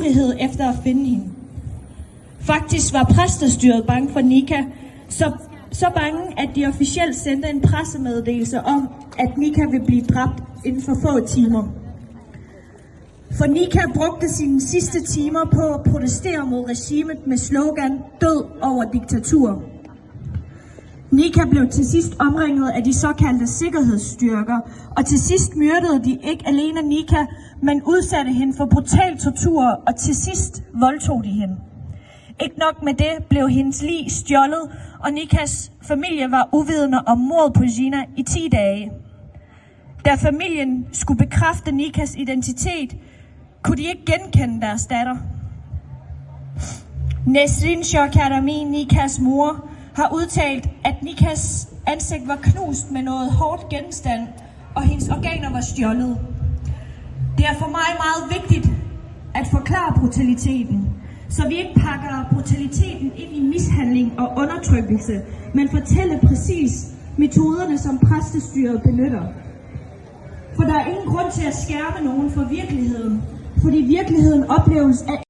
ivrighed efter at finde hende. Faktisk var præstestyret bange for Nika, så bange, at de officielt sendte en pressemeddelelse om, at Nika ville blive dræbt inden for få timer. For Nika brugte sine sidste timer på at protestere mod regimet med slogan "Død over diktatur". Nika blev til sidst omringet af de såkaldte sikkerhedsstyrker, og til sidst myrdede de ikke alene Nika, men udsatte hende for brutal tortur, og til sidst voldtog de hende. Ikke nok med det blev hendes lig stjålet, og Nikas familie var uvidende om mordet på Gina i 10 dage. Da familien skulle bekræfte Nikas identitet, kunne de ikke genkende deres datter. Nesrin Shorkarami, Nikas mor, har udtalt, at Nikas ansigt var knust med noget hårdt genstand, og hendes organer var stjålet. Det er for mig meget vigtigt at forklare brutaliteten, så vi ikke pakker brutaliteten ind i mishandling og undertrykkelse, men fortælle præcis metoderne, som præstestyret benytter. For der er ingen grund til at skærme nogen for virkeligheden, fordi virkeligheden opleves af